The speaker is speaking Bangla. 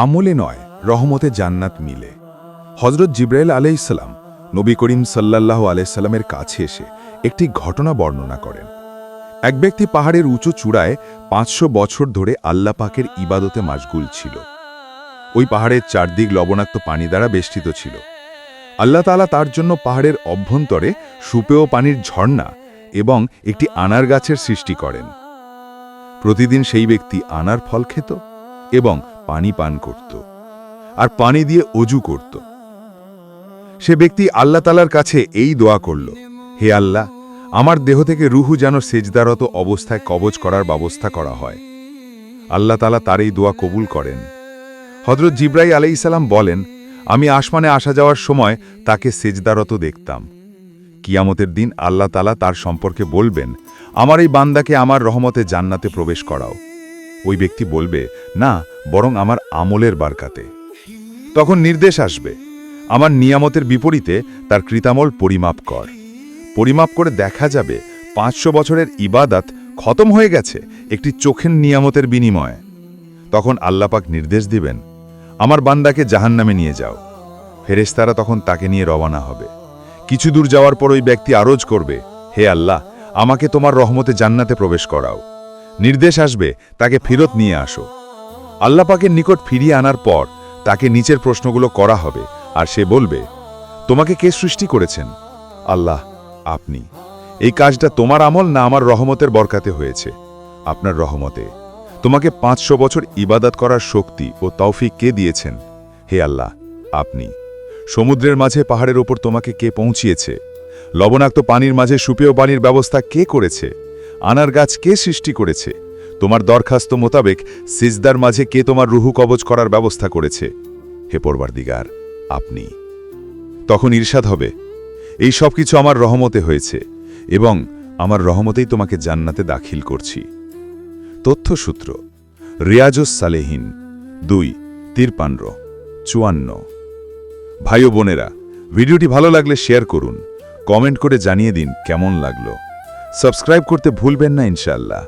আমলে নয়, রহমতে জান্নাত মিলে। হজরত জিব্রাইল আলাইহিসসালাম নবী করিম সাল্লাল্লাহু আলাইহি সাল্লামের কাছে এসে একটি ঘটনা বর্ণনা করেন। এক ব্যক্তি পাহাড়ের উঁচু চূড়ায় 500 বছর ধরে আল্লাহ পাকের ইবাদতে মাশগুল ছিল। ওই পাহাড়ের চারদিক লবণাক্ত পানি দ্বারা বেষ্টিত ছিল। আল্লাহ তাআলা তার জন্য পাহাড়ের অভ্যন্তরে সুপেয় পানির ঝর্ণা এবং একটি আনার গাছের সৃষ্টি করেন। প্রতিদিন সেই ব্যক্তি আনার ফল খেত এবং পানি পান করত, আর পানি দিয়ে অজু করত। সে ব্যক্তি আল্লাহ তাআলার কাছে এই দোয়া করল, হে আল্লাহ, আমার দেহ থেকে রুহু যেন সেজদারত অবস্থায় কবজ করার ব্যবস্থা করা হয়। আল্লাহ তাআলা তার এই দোয়া কবুল করেন। হযরত জিব্রাইল আলাইহিস সালাম বলেন, আমি আসমানে আসা যাওয়ার সময় তাকে সেজদারত দেখতাম। কিয়ামতের দিন আল্লাহ তাআলা তার সম্পর্কে বলবেন, আমার এই বান্দাকে আমার রহমতে জান্নাতে প্রবেশ করাও। ওই ব্যক্তি বলবে, না, বরং আমার আমলের বারকাতে। তখন নির্দেশ আসবে, আমার নিয়ামতের বিপরীতে তার কৃতামল পরিমাপ কর। পরিমাপ করে দেখা যাবে 500 বছরের ইবাদত খতম হয়ে গেছে একটি চোখের নিয়ামতের বিনিময়ে। তখন আল্লাহ পাক নির্দেশ দিবেন, আমার বান্দাকে জাহান্নামে নিয়ে যাও। ফেরেশতারা তখন তাকে নিয়ে রওনা হবে। কিছু দূর যাওয়ার পর ওই ব্যক্তি আরজ করবে, হে আল্লাহ, আমাকে তোমার রহমতে জান্নাতে প্রবেশ করাও। নির্দেশ আসবে, তাকে ফেরত নিয়ে আসো। আল্লাহ পাকের নিকট ফিরিয়ে আনার পর তাকে নিচের প্রশ্নগুলো করা হবে, আর সে বলবে, তোমাকে কে সৃষ্টি করেছেন? আল্লাহ, আপনি। এই কাজটা তোমার আমল না আমার রহমতের বরকাতে হয়েছে? আপনার রহমতে। তোমাকে 500 বছর ইবাদত করার শক্তি ও তৌফিক কে দিয়েছেন? হে আল্লাহ, আপনি। সমুদ্রের মাঝে পাহাড়ের ওপর তোমাকে কে পৌঁছিয়েছে? লবণাক্ত পানির মাঝে সুপেয় পানির ব্যবস্থা কে করেছে? আনার গাছ কে সৃষ্টি করেছে? তোমার দরখাস্ত মোতাবেক সিজদার মাঝে কে তোমার রুহু কবজ করার ব্যবস্থা করেছে? হে পরওয়ারদিগার, আপনি। তখন ইরশাদ হবে, এই সব কিছু আমার রহমতে হয়েছে এবং আমার রহমতেই তোমাকে জান্নাতে দাখিল করছি। তথ্যসূত্র: রিয়াজুস সালেহিন 2:53-54। ভাই ও বোনেরা, ভিডিওটি ভালো লাগলে শেয়ার করুন, কমেন্ট করে জানিয়ে দিন কেমন লাগলো। সাবস্ক্রাইব করতে ভুলবেন না ইনশাআল্লাহ।